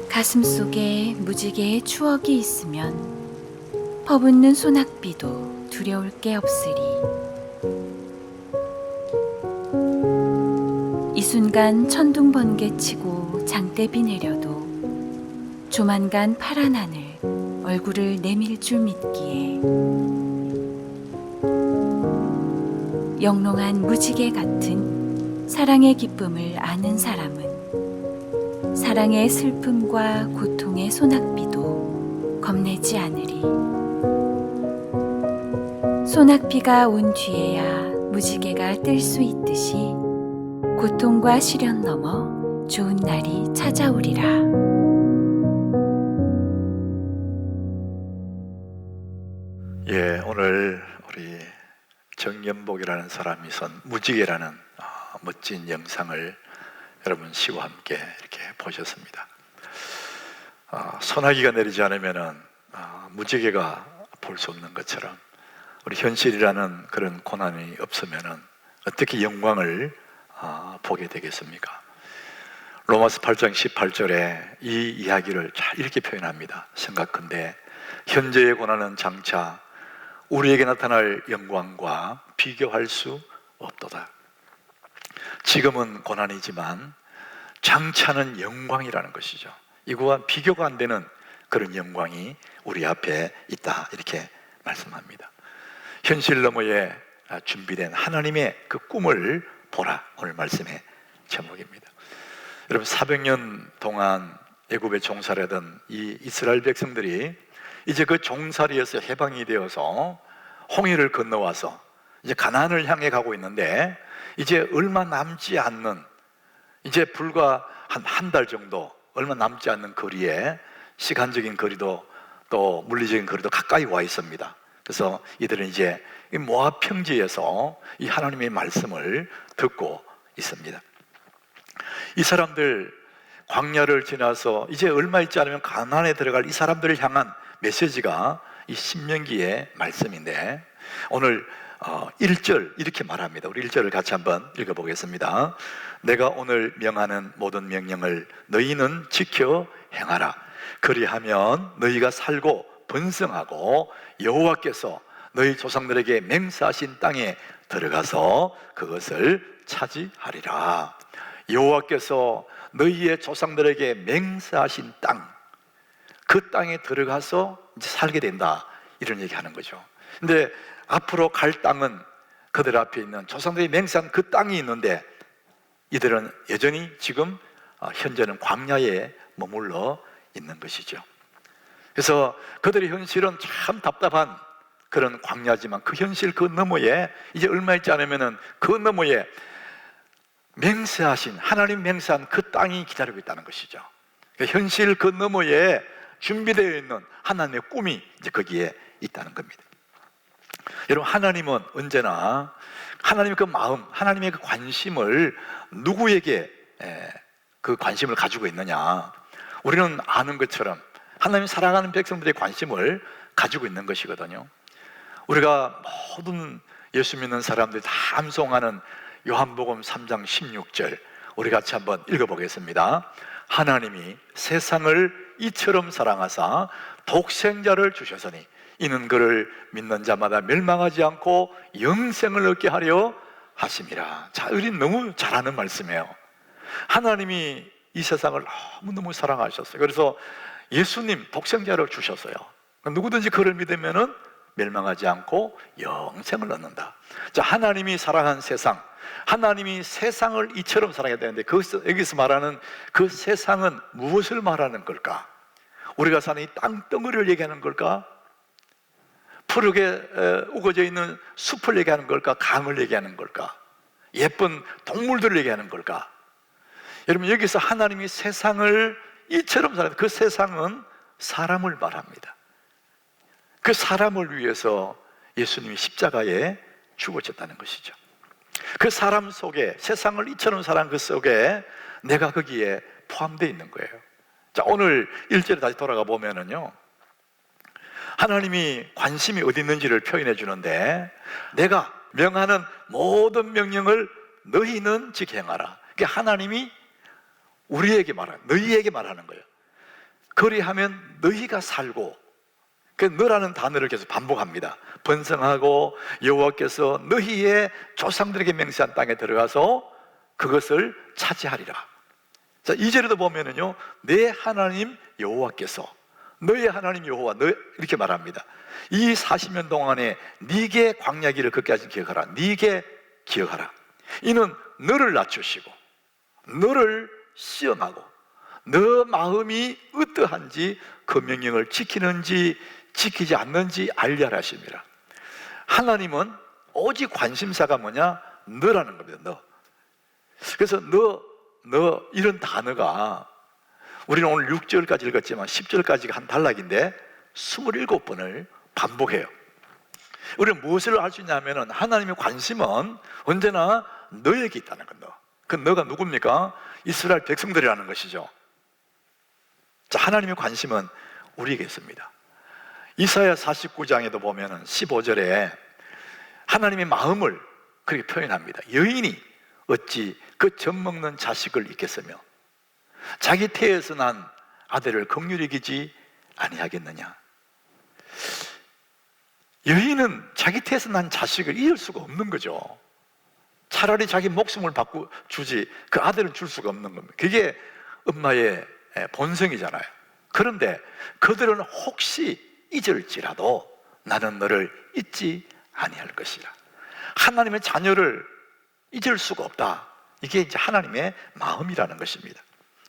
가슴 속에 무지개의 추억이 있으면 퍼붓는 소낙비도 두려울 게 없으리. 이 순간 천둥 번개치고 장대비 내려도 조만간 파란 하늘 얼굴을 내밀 줄 믿기에 영롱한 무지개 같은 사랑의 기쁨을 아는 사람은 사랑의 슬픔과 고통의 소낙비도 겁내지 않으리. 소낙비가 온 뒤에야 무지개가 뜰 수 있듯이 고통과 시련 넘어 좋은 날이 찾아오리라. 예, 오늘 우리 정연복이라는 사람이 쓴 무지개라는 멋진 영상을 여러분 시와 함께 이렇게 보셨습니다. 소나기가 내리지 않으면 무지개가 볼 수 없는 것처럼 우리 현실이라는 그런 고난이 없으면 어떻게 영광을 보게 되겠습니까? 로마서 8장 18절에 이 이야기를 잘 이렇게 표현합니다. 생각컨대 현재의 고난은 장차 우리에게 나타날 영광과 비교할 수 없도다. 지금은 고난이지만 장차는 영광이라는 것이죠. 이거와 비교가 안 되는 그런 영광이 우리 앞에 있다, 이렇게 말씀합니다. 현실 너머에 준비된 하나님의 그 꿈을 보라, 오늘 말씀의 제목입니다. 여러분, 400년 동안 애굽에 종살이하던 이 이스라엘 백성들이 이제 그 종살이에서 해방이 되어서 홍해를 건너와서 이제 가나안을 향해 가고 있는데, 이제 얼마 남지 않는, 이제 불과 한 달 정도 얼마 남지 않는 거리에, 시간적인 거리도 또 물리적인 거리도 가까이 와 있습니다. 그래서 이들은 이제 이 모압 평지에서 이 하나님의 말씀을 듣고 있습니다. 이 사람들 광야를 지나서 이제 얼마 있지 않으면 가나안에 들어갈 이 사람들을 향한 메시지가 이 신명기의 말씀인데, 오늘 1절 이렇게 말합니다. 우리 1절을 같이 한번 읽어보겠습니다. 내가 오늘 명하는 모든 명령을 너희는 지켜 행하라. 그리하면 너희가 살고 번성하고 여호와께서 너희 조상들에게 맹세하신 땅에 들어가서 그것을 차지하리라. 여호와께서 너희의 조상들에게 맹세하신 땅, 그 땅에 들어가서 이제 살게 된다, 이런 얘기하는 거죠. 근데 앞으로 갈 땅은 그들 앞에 있는 조상들이 맹세한 그 땅이 있는데, 이들은 여전히 지금 현재는 광야에 머물러 있는 것이죠. 그래서 그들의 현실은 참 답답한 그런 광야지만, 그 현실 그 너머에 이제 얼마 있지 않으면 그 너머에 맹세하신, 하나님 맹세한 그 땅이 기다리고 있다는 것이죠. 현실 그 너머에 준비되어 있는 하나님의 꿈이 이제 거기에 있다는 겁니다. 여러분, 하나님은 언제나 하나님의 그 마음, 하나님의 그 관심을 누구에게 그 관심을 가지고 있느냐, 우리는 아는 것처럼 하나님 사랑하는 백성들의 관심을 가지고 있는 것이거든요. 우리가 모든 예수 믿는 사람들이 다 암송하는 요한복음 3장 16절, 우리 같이 한번 읽어보겠습니다. 하나님이 세상을 이처럼 사랑하사 독생자를 주셨으니 이는 그를 믿는 자마다 멸망하지 않고 영생을 얻게 하려 하심이라. 자, 우린 너무 잘 아는 말씀이에요. 하나님이 이 세상을 너무너무 사랑하셨어요. 그래서 예수님 독생자를 주셨어요. 누구든지 그를 믿으면 멸망하지 않고 영생을 얻는다. 자, 하나님이 사랑한 세상, 하나님이 세상을 이처럼 사랑해야 되는데, 여기서 말하는 그 세상은 무엇을 말하는 걸까? 우리가 사는 이 땅덩어리를 얘기하는 걸까? 푸르게 우거져 있는 숲을 얘기하는 걸까? 강을 얘기하는 걸까? 예쁜 동물들을 얘기하는 걸까? 여러분, 여기서 하나님이 세상을 이처럼 사랑하는 그 세상은 사람을 말합니다. 그 사람을 위해서 예수님이 십자가에 죽으셨다는 것이죠. 그 사람 속에, 세상을 이처럼 사랑한 그 속에 내가 거기에 포함되어 있는 거예요. 자, 오늘 1절에 다시 돌아가 보면은요, 하나님이 관심이 어디 있는지를 표현해 주는데, 내가 명하는 모든 명령을 너희는 지켜 행하라. 그러니까 하나님이 우리에게 말하는, 너희에게 말하는 거예요. 그리하면 너희가 살고, 그 너라는 단어를 계속 반복합니다. 번성하고 여호와께서 너희의 조상들에게 맹세한 땅에 들어가서 그것을 차지하리라. 자, 2절에도 보면은요, 내 하나님 여호와께서, 너의 하나님 여호와, 너 이렇게 말합니다. 이 40년 동안에 네게 광야길을 걷게 하신 기억하라. 네게 기억하라. 이는 너를 낮추시고 너를 시험하고 너 마음이 어떠한지 그 명령을 지키는지 지키지 않는지 알려라 하십니다. 하나님은 오직 관심사가 뭐냐? 너라는 겁니다. 너. 그래서 너 이런 단어가 우리는 오늘 6절까지 읽었지만 10절까지가 한 단락인데 27번을 반복해요. 우리는 무엇을 알 수 있냐면 하나님의 관심은 언제나 너에게 있다는 겁니다. 그 너가 누굽니까? 이스라엘 백성들이라는 것이죠. 자, 하나님의 관심은 우리에게 있습니다. 이사야 49장에도 보면 15절에 하나님의 마음을 그렇게 표현합니다. 여인이 어찌 그 젖먹는 자식을 잊겠으며 자기 태에서 난 아들을 긍휼히 여기지 아니하겠느냐. 여인은 자기 태에서 난 자식을 잃을 수가 없는 거죠. 차라리 자기 목숨을 바꾸 주지 그 아들은 줄 수가 없는 겁니다. 그게 엄마의 본성이잖아요. 그런데 그들은 혹시 잊을지라도 나는 너를 잊지 아니할 것이라. 하나님의 자녀를 잊을 수가 없다. 이게 이제 하나님의 마음이라는 것입니다.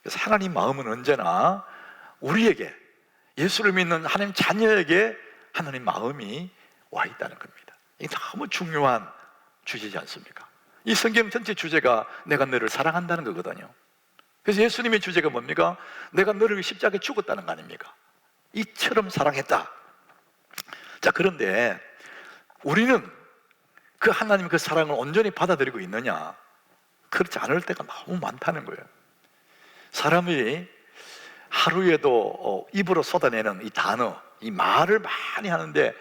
그래서 하나님 마음은 언제나 우리에게, 예수를 믿는 하나님 자녀에게 하나님 마음이 와 있다는 겁니다. 이게 너무 중요한 주제지 않습니까? 이 성경 전체 주제가 내가 너를 사랑한다는 거거든요. 그래서 예수님의 주제가 뭡니까? 내가 너를 위해 십자가에 죽었다는 거 아닙니까? 이처럼 사랑했다. 자, 그런데 우리는 그 하나님의 그 사랑을 온전히 받아들이고 있느냐? 그렇지 않을 때가 너무 많다는 거예요. 사람이 하루에도 입으로 쏟아내는 이 단어, 이 말을 많이 하는데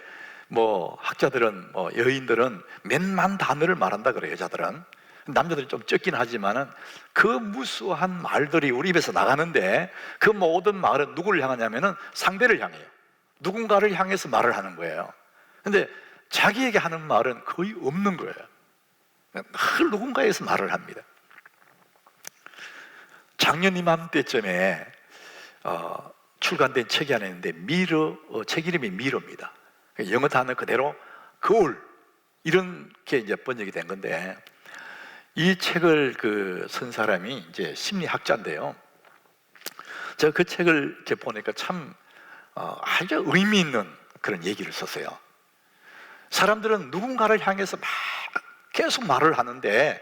학자들은, 여인들은 몇만 단어를 말한다 그래요. 여자들은. 남자들이 좀 적긴 하지만은 그 무수한 말들이 우리 입에서 나가는데 그 모든 말은 누구를 향하냐면은 상대를 향해요. 누군가를 향해서 말을 하는 거예요. 근데 자기에게 하는 말은 거의 없는 거예요. 늘 누군가에서 말을 합니다. 작년 이맘때쯤에 출간된 책이 하나 있는데 책 이름이 미러입니다. 영어 단어 그대로 거울, 이렇게 이제 번역이 된 건데, 이 책을 쓴 사람이 이제 심리학자인데요. 제가 그 책을 이렇게 보니까 참 아주 의미 있는 그런 얘기를 썼어요. 사람들은 누군가를 향해서 막 계속 말을 하는데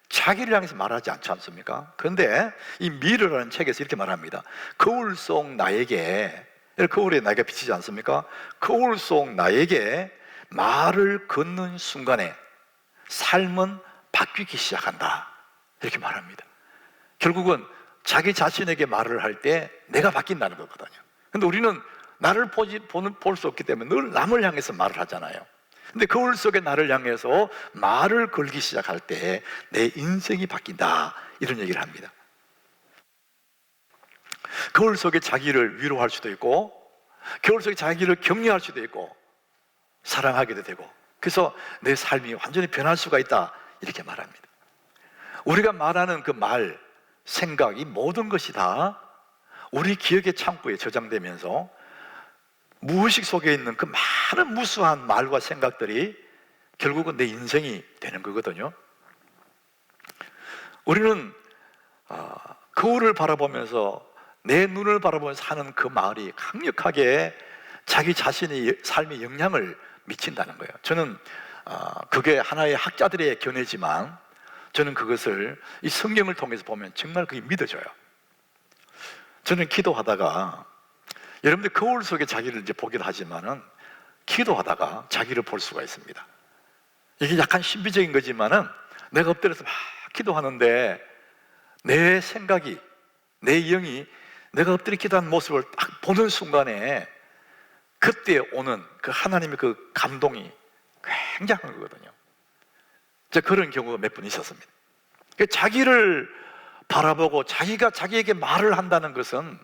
자기를 향해서 말하지 않지 않습니까? 그런데 이 미러라는 책에서 이렇게 말합니다. 거울 속 나에게, 거울에 나에게 비치지 않습니까? 거울 속 나에게 말을 걷는 순간에 삶은 바뀌기 시작한다, 이렇게 말합니다. 결국은 자기 자신에게 말을 할 때 내가 바뀐다는 거거든요. 근데 우리는 나를 볼 수 없기 때문에 늘 남을 향해서 말을 하잖아요. 근데 거울 속에 나를 향해서 말을 걸기 시작할 때 내 인생이 바뀐다, 이런 얘기를 합니다. 거울 속에 자기를 위로할 수도 있고, 거울 속에 자기를 격려할 수도 있고, 사랑하게도 되고, 그래서 내 삶이 완전히 변할 수가 있다, 이렇게 말합니다. 우리가 말하는 그 말, 생각, 이 모든 것이 다 우리 기억의 창고에 저장되면서 무의식 속에 있는 그 많은 무수한 말과 생각들이 결국은 내 인생이 되는 거거든요. 우리는 거울을 바라보면서, 내 눈을 바라보면서 하는 그 말이 강력하게 자기 자신의 삶에 영향을 미친다는 거예요. 저는 그게 하나의 학자들의 견해지만 저는 그것을 이 성경을 통해서 보면 정말 그게 믿어져요. 저는 기도하다가, 여러분들 거울 속에 자기를 이제 보기도 하지만은 기도하다가 자기를 볼 수가 있습니다. 이게 약간 신비적인 거지만은 내가 엎드려서 막 기도하는데 내 생각이, 내 영이 내가 엎드려 기도한 모습을 딱 보는 순간에 그때 오는 그 하나님의 그 감동이 굉장한 거거든요. 제가 그런 경우가 몇 번 있었습니다. 자기를 바라보고 자기가 자기에게 말을 한다는 것은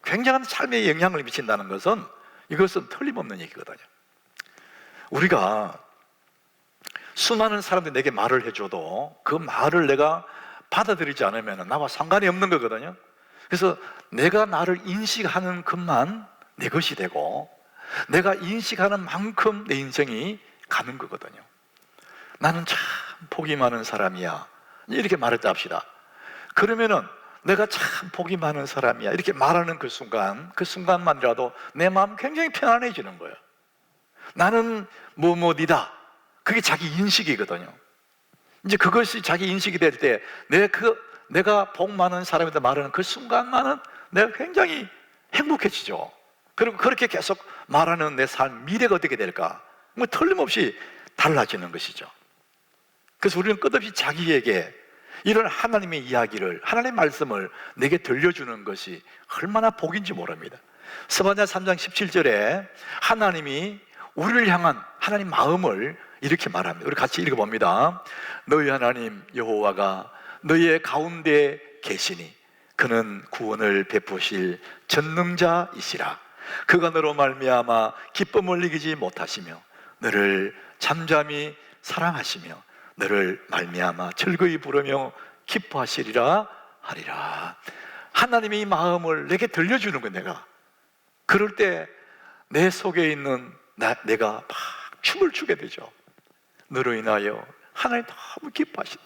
굉장한 삶에 영향을 미친다는 것은 이것은 틀림없는 얘기거든요. 우리가 수많은 사람들이 내게 말을 해줘도 그 말을 내가 받아들이지 않으면 나와 상관이 없는 거거든요. 그래서 내가 나를 인식하는 것만 내 것이 되고 내가 인식하는 만큼 내 인생이 가는 거거든요. 나는 참 복이 많은 사람이야 이렇게 말했다 합시다. 그러면은 내가 참 복이 많은 사람이야 이렇게 말하는 그 순간만이라도 내 마음 굉장히 편안해지는 거예요. 나는 뭐뭐니다, 그게 자기 인식이거든요. 이제 그것이 자기 인식이 될 때 내가 복 많은 사람이다 말하는 그 순간만은 내가 굉장히 행복해지죠. 그리고 그렇게 계속 말하는 내 삶, 미래가 어떻게 될까? 뭐 틀림없이 달라지는 것이죠. 그래서 우리는 끝없이 자기에게 이런 하나님의 이야기를, 하나님의 말씀을 내게 들려주는 것이 얼마나 복인지 모릅니다. 스바냐 3장 17절에 하나님이 우리를 향한 하나님 마음을 이렇게 말합니다. 우리 같이 읽어봅니다. 너희 하나님 여호와가 너희의 가운데 계시니 그는 구원을 베푸실 전능자이시라. 그가 너로 말미암아 기쁨을 이기지 못하시며 너를 잠잠히 사랑하시며 너를 말미암아 즐거이 부르며 기뻐하시리라 하리라. 하나님이 이 마음을 내게 들려주는 거예요. 내가 그럴 때 내 속에 있는 내가 막 춤을 추게 되죠. 너로 인하여 하나님 너무 기뻐하시다.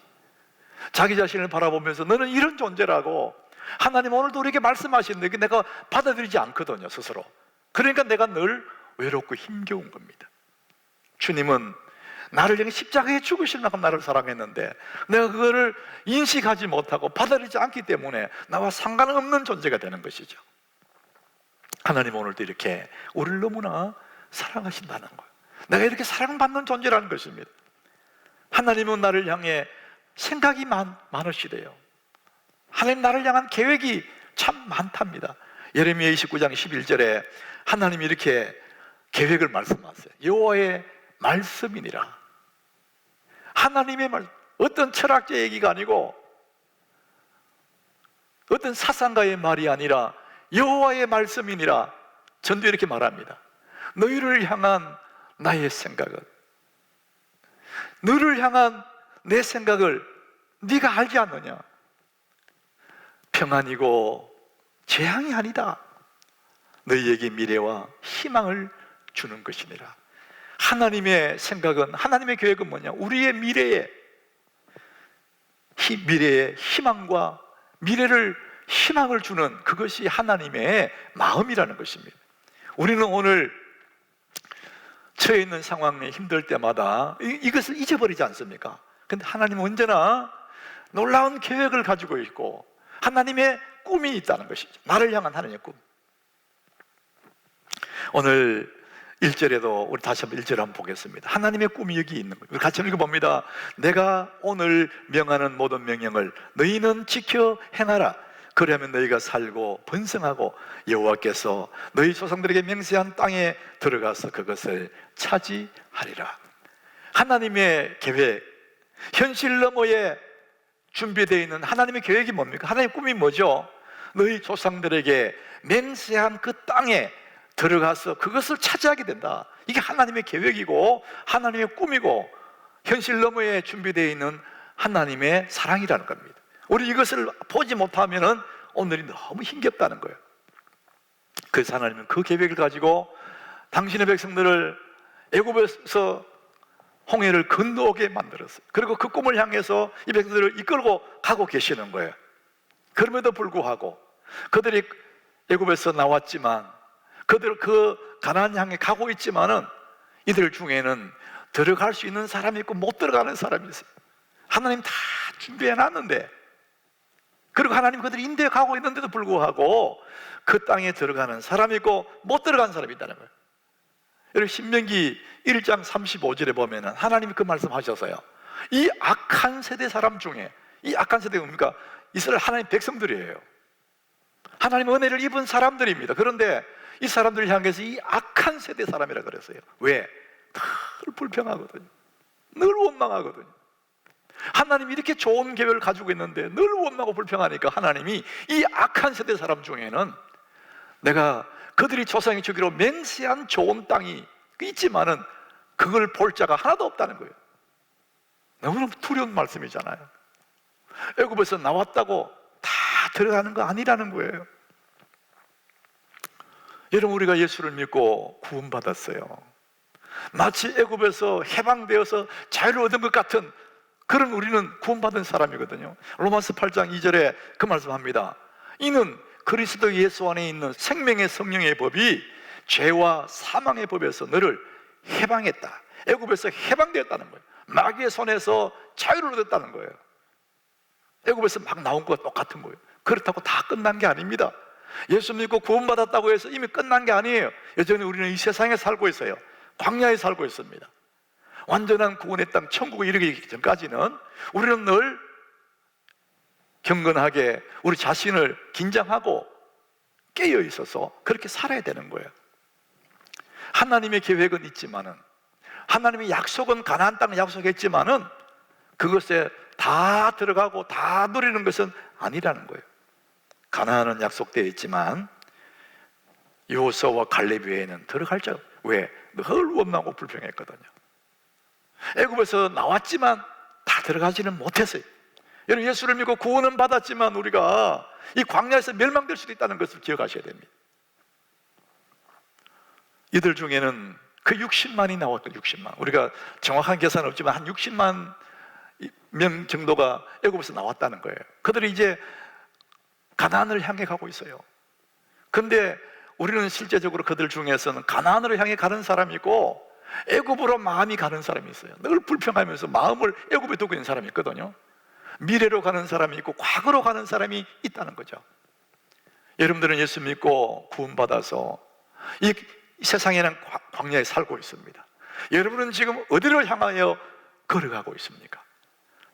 자기 자신을 바라보면서 너는 이런 존재라고 하나님 오늘도 우리에게 말씀하시는데 내가 받아들이지 않거든요, 스스로. 그러니까 내가 늘 외롭고 힘겨운 겁니다. 주님은 나를 향해 십자가에 죽으실 만큼 나를 사랑했는데 내가 그거를 인식하지 못하고 받아들이지 않기 때문에 나와 상관없는 존재가 되는 것이죠. 하나님 오늘도 이렇게 우리를 너무나 사랑하신다는 거예요. 내가 이렇게 사랑받는 존재라는 것입니다. 하나님은 나를 향해 생각이 많으시대요. 하나님 나를 향한 계획이 참 많답니다. 예레미야 29장 11절에 하나님이 이렇게 계획을 말씀하세요. 여호와의 말씀이니라. 하나님의 말, 어떤 철학자 얘기가 아니고 어떤 사상가의 말이 아니라 여호와의 말씀이니라. 전도 이렇게 말합니다. 너희를 향한 나의 생각은, 너를 향한 내 생각을 네가 알지 않느냐? 평안이고 재앙이 아니다. 너희에게 미래와 희망을 주는 것이니라. 하나님의 생각은, 하나님의 계획은 뭐냐? 우리의 미래에 희망과 미래를 희망을 주는 그것이 하나님의 마음이라는 것입니다. 우리는 오늘 처해 있는 상황에 힘들 때마다 이것을 잊어버리지 않습니까? 근데 하나님은 언제나 놀라운 계획을 가지고 있고 하나님의 꿈이 있다는 것이죠. 나를 향한 하나님의 꿈. 오늘 1절에도 우리 다시 한번 1절 한번 보겠습니다. 하나님의 꿈이 여기 있는 거예요. 우리 같이 읽어봅니다. 내가 오늘 명하는 모든 명령을 너희는 지켜 행하라. 그러면 너희가 살고 번성하고 여호와께서 너희 조상들에게 맹세한 땅에 들어가서 그것을 차지하리라. 하나님의 계획, 현실 너머에 준비되어 있는 하나님의 계획이 뭡니까? 하나님의 꿈이 뭐죠? 너희 조상들에게 맹세한 그 땅에 들어가서 그것을 차지하게 된다. 이게 하나님의 계획이고 하나님의 꿈이고 현실 너머에 준비되어 있는 하나님의 사랑이라는 겁니다. 우리 이것을 보지 못하면 오늘이 너무 힘겹다는 거예요. 그래서 하나님은 그 계획을 가지고 당신의 백성들을 애굽에서 홍해를 건너오게 만들었어요. 그리고 그 꿈을 향해서 이 백성들을 이끌고 가고 계시는 거예요. 그럼에도 불구하고 그들이 애굽에서 나왔지만 그들 그 가나안 향해 가고 있지만은 이들 중에는 들어갈 수 있는 사람이 있고 못 들어가는 사람이 있어요. 하나님 다 준비해 놨는데, 그리고 하나님 그들이 인도에 가고 있는데도 불구하고 그 땅에 들어가는 사람이 있고 못 들어가는 사람이 있다는 거예요. 여러분 신명기 1장 35절에 보면 하나님이 그 말씀하셔서요, 이 악한 세대 사람 중에, 이 악한 세대가 뭡니까? 이스라엘 하나님 백성들이에요. 하나님 은혜를 입은 사람들입니다. 그런데 이 사람들을 향해서 이 악한 세대 사람이라 그랬어요. 왜? 늘 불평하거든요. 늘 원망하거든요. 하나님이 이렇게 좋은 계획을 가지고 있는데 늘 원망하고 불평하니까 하나님이 이 악한 세대 사람 중에는 내가 그들이 조상이 주기로 맹세한 좋은 땅이 있지만은 그걸 볼 자가 하나도 없다는 거예요. 너무나 두려운 말씀이잖아요. 애굽에서 나왔다고 다 들어가는 거 아니라는 거예요. 여러분, 우리가 예수를 믿고 구원받았어요. 마치 애굽에서 해방되어서 자유를 얻은 것 같은 그런 우리는 구원받은 사람이거든요. 로마서 8장 2절에 그 말씀합니다. 이는 그리스도 예수 안에 있는 생명의 성령의 법이 죄와 사망의 법에서 너를 해방했다. 애굽에서 해방되었다는 거예요. 마귀의 손에서 자유를 얻었다는 거예요. 애굽에서 막 나온 것과 똑같은 거예요. 그렇다고 다 끝난 게 아닙니다. 예수 믿고 구원받았다고 해서 이미 끝난 게 아니에요. 여전히 우리는 이 세상에 살고 있어요. 광야에 살고 있습니다. 완전한 구원의 땅 천국에 이르기 전까지는 우리는 늘 경건하게 우리 자신을 긴장하고 깨어 있어서 그렇게 살아야 되는 거예요. 하나님의 계획은 있지만은, 하나님의 약속은 가나안 땅을 약속했지만은 그것에 다 들어가고 다 누리는 것은 아니라는 거예요. 가나안은 약속되어 있지만 여호수아와 갈렙 외에는 들어갈 자가, 왜? 늘 원망하고 불평했거든요. 애굽에서 나왔지만 다 들어가지는 못했어요. 여러분, 예수를 믿고 구원은 받았지만 우리가 이 광야에서 멸망될 수도 있다는 것을 기억하셔야 됩니다. 이들 중에는 그 60만이 나왔거든요. 60만. 우리가 정확한 계산은 없지만 한 60만 명 정도가 애굽에서 나왔다는 거예요. 그들이 이제 가나안을 향해 가고 있어요. 그런데 우리는 실제적으로 그들 중에서는 가나안으로 향해 가는 사람이 있고 애굽으로 마음이 가는 사람이 있어요. 늘 불평하면서 마음을 애굽에 두고 있는 사람이 있거든요. 미래로 가는 사람이 있고 과거로 가는 사람이 있다는 거죠. 여러분들은 예수 믿고 구원받아서 이 세상에는 광야에 살고 있습니다. 여러분은 지금 어디를 향하여 걸어가고 있습니까?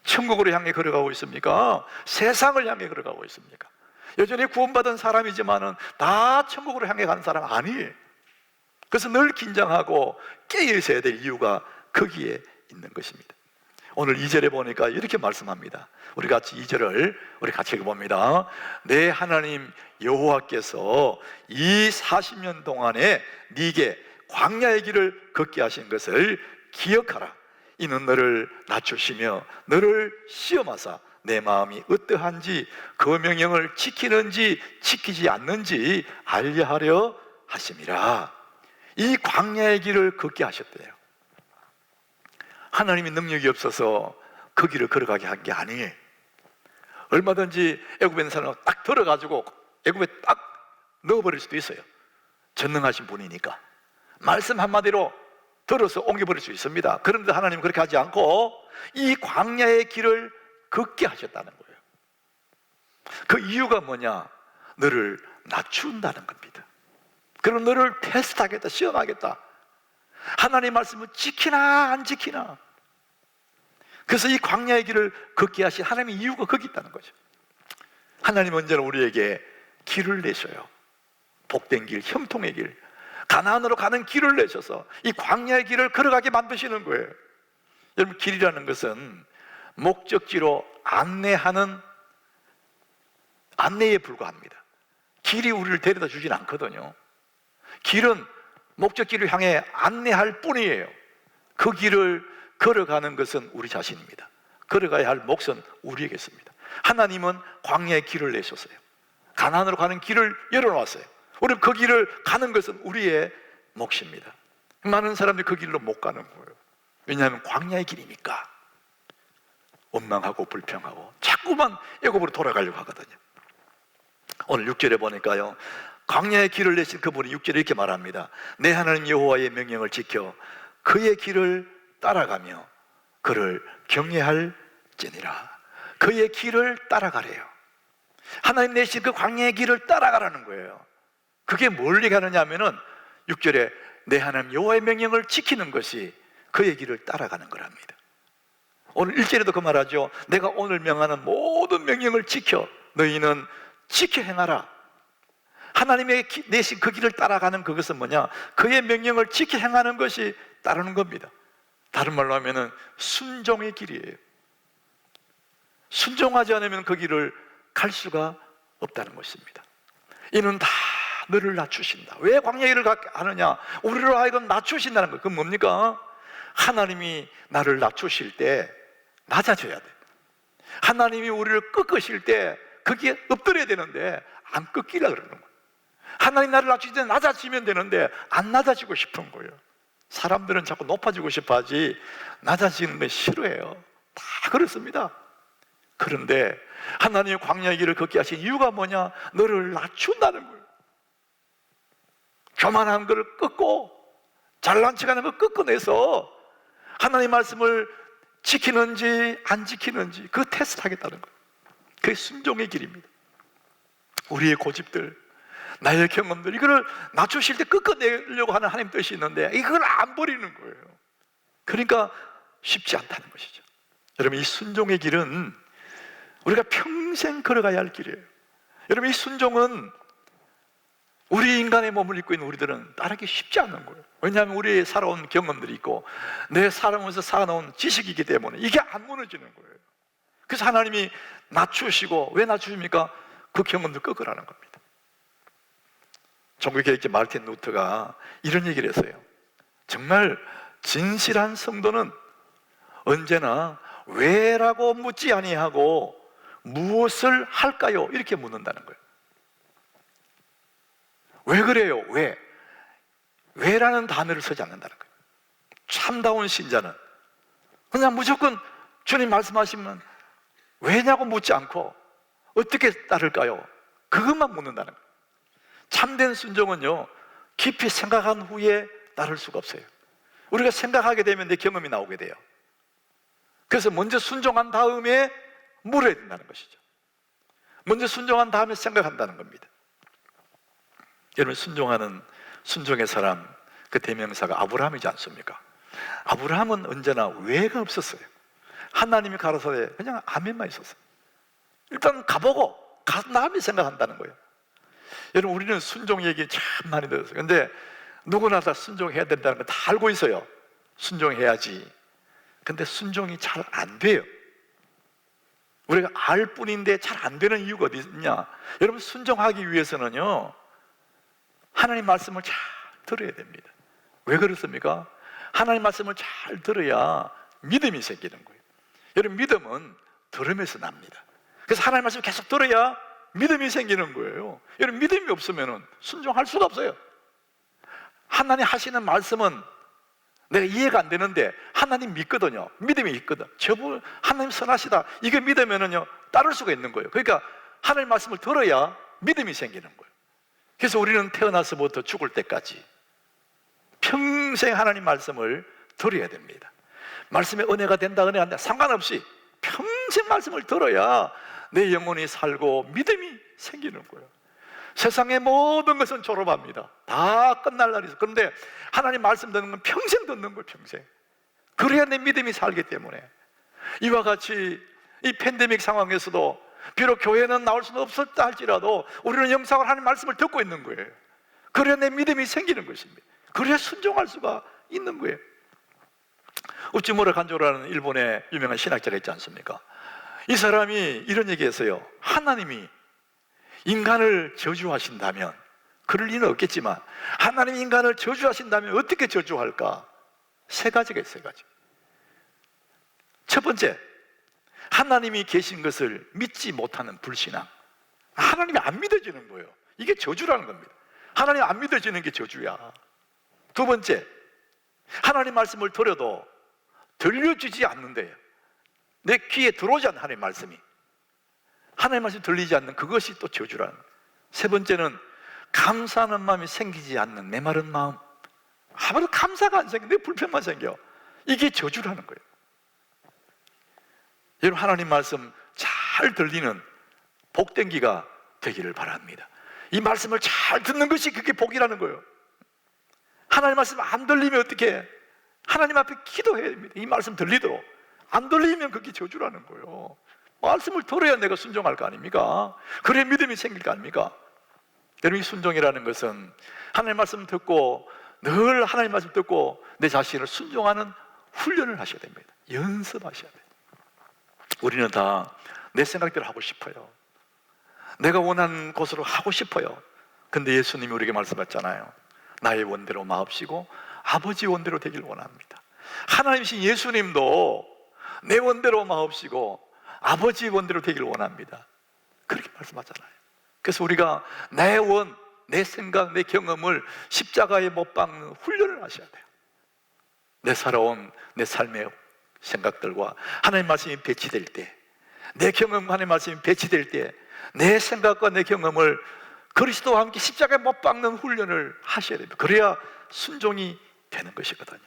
천국으로 향해 걸어가고 있습니까? 세상을 향해 걸어가고 있습니까? 여전히 구원받은 사람이지만은 다 천국으로 향해 가는 사람 아니에요. 그래서 늘 긴장하고 깨어 있어야 될 이유가 거기에 있는 것입니다. 오늘 2절에 보니까 이렇게 말씀합니다. 우리 같이 2절을 우리 같이 읽어봅니다. 내 하나님 여호와께서 이 40년 동안에 네게 광야의 길을 걷게 하신 것을 기억하라. 이는 너를 낮추시며 너를 시험하사 내 마음이 어떠한지 그 명령을 지키는지 지키지 않는지 알려 하려 하심이라. 이 광야의 길을 걷게 하셨대요. 하나님이 능력이 없어서 그 길을 걸어가게 한 게 아니에요. 얼마든지 애굽에 있는 사람을 딱 들어가지고 애굽에 딱 넣어버릴 수도 있어요. 전능하신 분이니까 말씀 한마디로 들어서 옮겨버릴 수 있습니다. 그런데 하나님은 그렇게 하지 않고 이 광야의 길을 걷게 하셨다는 거예요. 그 이유가 뭐냐? 너를 낮춘다는 겁니다. 그럼 너를 테스트하겠다, 시험하겠다. 하나님 말씀을 지키나 안 지키나. 그래서 이 광야의 길을 걷게 하신 하나님의 이유가 거기 있다는 거죠. 하나님은 언제나 우리에게 길을 내셔요. 복된 길, 형통의 길, 가나안으로 가는 길을 내셔서 이 광야의 길을 걸어가게 만드시는 거예요. 여러분, 길이라는 것은 목적지로 안내하는 안내에 불과합니다. 길이 우리를 데려다 주진 않거든요. 길은 목적지를 향해 안내할 뿐이에요. 그 길을 걸어가는 것은 우리 자신입니다. 걸어가야 할 몫은 우리에게 있습니다. 하나님은 광야의 길을 내셨어요. 가나안으로 가는 길을 열어놨어요. 우리는 그 길을 가는 것은 우리의 몫입니다. 많은 사람들이 그 길로 못 가는 거예요. 왜냐하면 광야의 길이니까 원망하고 불평하고 자꾸만 애굽으로 돌아가려고 하거든요. 오늘 6절에 보니까요, 광야의 길을 내신 그분이 6절에 이렇게 말합니다. 내 하나님 여호와의 명령을 지켜 그의 길을 따라가며 그를 경외할지니라. 그의 길을 따라가래요. 하나님 내신 그 광야의 길을 따라가라는 거예요. 그게 뭘 얘기하느냐 하면은 6절에 내 하나님 여호와의 명령을 지키는 것이 그의 길을 따라가는 거랍니다. 오늘 1절에도 그 말하죠. 내가 오늘 명하는 모든 명령을 지켜 너희는 지켜 행하라. 하나님의 내신 그 길을 따라가는 그것은 뭐냐? 그의 명령을 지켜 행하는 것이 따르는 겁니다. 다른 말로 하면은 순종의 길이에요. 순종하지 않으면 그 길을 갈 수가 없다는 것입니다. 이는 다 너를 낮추신다. 왜 광야길을 가게 하느냐? 우리로 하여금 낮추신다는 거예요. 그건 뭡니까? 하나님이 나를 낮추실 때 낮아져야 돼. 하나님이 우리를 꺾으실 때 거기에 엎드려야 되는데 안 꺾이려고 그러는 거예요. 하나님 나를 낮추실 때 낮아지면 되는데 안 낮아지고 싶은 거예요. 사람들은 자꾸 높아지고 싶어 하지 낮아지는 걸 싫어해요. 다 그렇습니다. 그런데 하나님의 광야의 길을 걷게 하신 이유가 뭐냐? 너를 낮춘다는 거예요. 교만한 걸 꺾고 잘난 척하는 걸 꺾어내서 하나님의 말씀을 지키는지 안 지키는지 그 테스트 하겠다는 거예요. 그게 순종의 길입니다. 우리의 고집들, 나의 경험들, 이거를 낮추실 때 꺾어내려고 하는 하나님 뜻이 있는데 이걸 안 버리는 거예요. 그러니까 쉽지 않다는 것이죠. 여러분, 이 순종의 길은 우리가 평생 걸어가야 할 길이에요. 여러분, 이 순종은 우리 인간의 몸을 입고 있는 우리들은 따르기 쉽지 않은 거예요. 왜냐하면 우리의 살아온 경험들이 있고 내 살아오면서 쌓아놓은 지식이기 때문에 이게 안 무너지는 거예요. 그래서 하나님이 낮추시고, 왜 낮추십니까? 그 경험들 꺾으라는 겁니다. 종교개혁자 마르틴 루터가 이런 얘기를 했어요. 정말 진실한 성도는 언제나 왜라고 묻지 아니하고 무엇을 할까요? 이렇게 묻는다는 거예요. 왜 그래요? 왜? 왜라는 단어를 쓰지 않는다는 거예요. 참다운 신자는 그냥 무조건 주님 말씀하시면 왜냐고 묻지 않고 어떻게 따를까요? 그것만 묻는다는 거예요. 참된 순종은요, 깊이 생각한 후에 따를 수가 없어요. 우리가 생각하게 되면 내 경험이 나오게 돼요. 그래서 먼저 순종한 다음에 물어야 된다는 것이죠. 먼저 순종한 다음에 생각한다는 겁니다. 여러분, 순종의 사람, 그 대명사가 아브라함이지 않습니까? 아브라함은 언제나 왜가 없었어요. 하나님이 가라사대 그냥 아멘만 있었어요. 일단 가보고 간 다음에 생각한다는 거예요. 여러분, 우리는 순종 얘기 참 많이 들었어요. 근데 누구나 다 순종해야 된다는 거 다 알고 있어요. 순종해야지. 근데 순종이 잘 안 돼요. 우리가 알 뿐인데 잘 안 되는 이유가 어디 있냐? 여러분, 순종하기 위해서는요, 하나님 말씀을 잘 들어야 됩니다. 왜 그렇습니까? 하나님 말씀을 잘 들어야 믿음이 생기는 거예요. 여러분, 믿음은 들으면서 납니다. 그래서 하나님 말씀을 계속 들어야 믿음이 생기는 거예요. 여러분, 믿음이 없으면 순종할 수가 없어요. 하나님 하시는 말씀은 내가 이해가 안 되는데 하나님 믿거든요. 믿음이 있거든. 저분 하나님 선하시다, 이거 믿으면은요 따를 수가 있는 거예요. 그러니까 하나님 말씀을 들어야 믿음이 생기는 거예요. 그래서 우리는 태어나서부터 죽을 때까지 평생 하나님 말씀을 들어야 됩니다. 말씀의 은혜가 된다, 은혜가 안 된다 상관없이 평생 말씀을 들어야 내 영혼이 살고 믿음이 생기는 거예요. 세상의 모든 것은 졸업합니다. 다 끝날 날이 있어. 그런데 하나님 말씀 듣는 건 평생 듣는 거예요. 평생. 그래야 내 믿음이 살기 때문에. 이와 같이 이 팬데믹 상황에서도 비록 교회는 나올 수는 없었다 할지라도 우리는 영상으로 하나님 말씀을 듣고 있는 거예요. 그래야 내 믿음이 생기는 것입니다. 그래야 순종할 수가 있는 거예요. 우찌무라 간조라는 일본의 유명한 신학자가 있지 않습니까? 이 사람이 이런 얘기했어요. 하나님이 인간을 저주하신다면, 그럴 리는 없겠지만 하나님이 인간을 저주하신다면 어떻게 저주할까? 세 가지가 있어요. 세 가지. 첫 번째, 하나님이 계신 것을 믿지 못하는 불신앙. 하나님이 안 믿어지는 거예요. 이게 저주라는 겁니다. 하나님 안 믿어지는 게 저주야. 두 번째, 하나님 말씀을 들어도 들려주지 않는데요. 내 귀에 들어오지 않는 하나님 말씀이, 하나님 말씀이 들리지 않는 그것이 또 저주라는 거예요. 세 번째는 감사하는 마음이 생기지 않는 메마른 마음. 아무도 감사가 안 생겨. 내 불평만 생겨. 이게 저주라는 거예요. 여러분, 하나님 말씀 잘 들리는 복된 기가 되기를 바랍니다. 이 말씀을 잘 듣는 것이 그게 복이라는 거예요. 하나님 말씀 안 들리면 어떻게 해? 하나님 앞에 기도해야 됩니다. 이 말씀 들리도록. 안 들리면 그게 저주라는 거예요. 말씀을 들어야 내가 순종할 거 아닙니까? 그래야 믿음이 생길 거 아닙니까? 여러분, 이 순종이라는 것은 하나님 말씀 듣고 늘 하나님 말씀 듣고 내 자신을 순종하는 훈련을 하셔야 됩니다. 연습하셔야 돼요. 우리는 다 내 생각대로 하고 싶어요. 내가 원하는 곳으로 하고 싶어요. 근데 예수님이 우리에게 말씀하셨잖아요. 나의 원대로 마옵시고 아버지 원대로 되길 원합니다. 하나님이신 예수님도 내 원대로 마옵시고 아버지 원대로 되길 원합니다. 그렇게 말씀하잖아요. 그래서 우리가 내 원, 내 생각, 내 경험을 십자가에 못 박는 훈련을 하셔야 돼요. 내 살아온 내 삶의 생각들과 하나님 말씀이 배치될 때, 내 경험과 하나님 말씀이 배치될 때 내 생각과 내 경험을 그리스도와 함께 십자가에 못 박는 훈련을 하셔야 됩니다. 그래야 순종이 되는 것이거든요.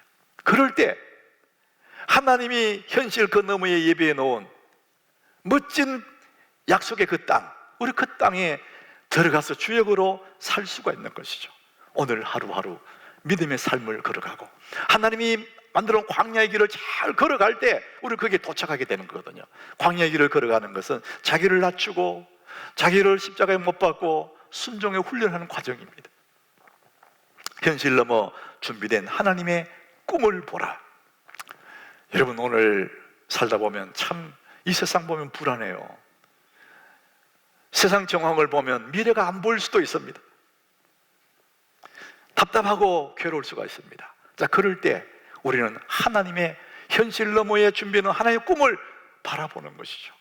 그럴 때 하나님이 현실 그 너머에 예비해 놓은 멋진 약속의 그 땅, 우리 그 땅에 들어가서 주역으로 살 수가 있는 것이죠. 오늘 하루하루 믿음의 삶을 걸어가고 하나님이 만들어 놓은 광야의 길을 잘 걸어갈 때 우리 거기에 도착하게 되는 거거든요. 광야의 길을 걸어가는 것은 자기를 낮추고 자기를 십자가에 못 박고 순종에 훈련하는 과정입니다. 현실 넘어 준비된 하나님의 꿈을 보라. 여러분, 오늘 살다 보면 참 이 세상 보면 불안해요. 세상 정황을 보면 미래가 안 보일 수도 있습니다. 답답하고 괴로울 수가 있습니다. 자, 그럴 때 우리는 하나님의 현실 너머에 준비하는 하나님의 꿈을 바라보는 것이죠.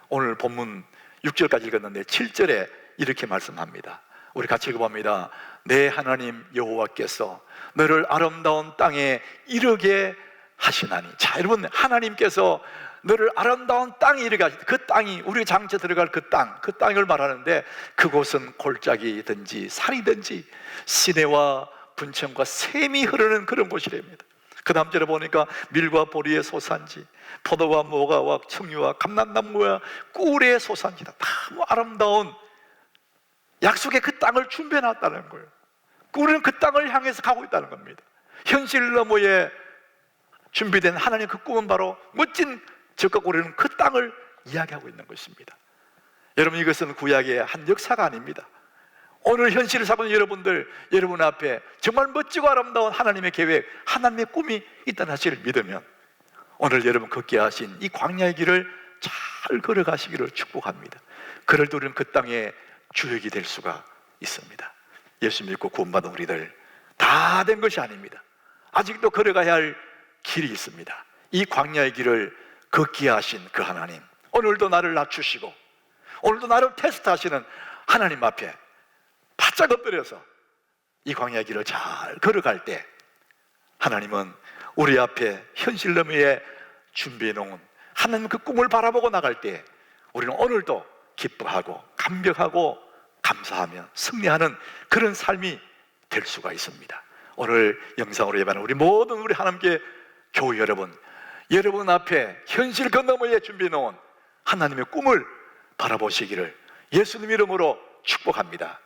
오늘 본문 6절까지 읽었는데 7절에 이렇게 말씀합니다. 우리 같이 읽어봅니다. 내 하나님 여호와께서 너를 아름다운 땅에 이르게 하시나니. 자, 여러분, 하나님께서 너를 아름다운 땅에 이르게 하시니, 그 땅이 우리 장차 들어갈 그 땅을 말하는데, 그곳은 골짜기든지 산이든지 시내와 분천과 샘이 흐르는 그런 곳이랍니다. 그 다음 절에 보니까 밀과 보리의 소산지, 포도와 모가와 청유와 감람나무와 꿀의 소산지다. 너무 아름다운 약속의 그 땅을 준비해 놨다는 거예요. 우리는 그 땅을 향해서 가고 있다는 겁니다. 현실 너머에 준비된 하나님 그 꿈은 바로 멋진 적과 우리는 그 땅을 이야기하고 있는 것입니다. 여러분, 이것은 구약의 한 역사가 아닙니다. 오늘 현실을 살고 있는 여러분들, 여러분 앞에 정말 멋지고 아름다운 하나님의 계획, 하나님의 꿈이 있다는 사실을 믿으면 오늘 여러분 걷게 하신 이 광야의 길을 잘 걸어가시기를 축복합니다. 그럴 때 우리는 그 땅의 주역이 될 수가 있습니다. 예수 믿고 구원받은 우리들 다 된 것이 아닙니다. 아직도 걸어가야 할 길이 있습니다. 이 광야의 길을 걷게 하신 그 하나님, 오늘도 나를 낮추시고 오늘도 나를 테스트하시는 하나님 앞에 바짝 엎드려서 이 광야의 길을 잘 걸어갈 때 하나님은 우리 앞에 현실 너머에 준비해 놓은 하나님 그 꿈을 바라보고 나갈 때 우리는 오늘도 기뻐하고 감격하고 감사하며 승리하는 그런 삶이 될 수가 있습니다. 오늘 영상으로 예배하는 우리 모든 우리 하나님께 교회 여러분 앞에 현실 그 너머에 준비해 놓은 하나님의 꿈을 바라보시기를 예수님 이름으로 축복합니다.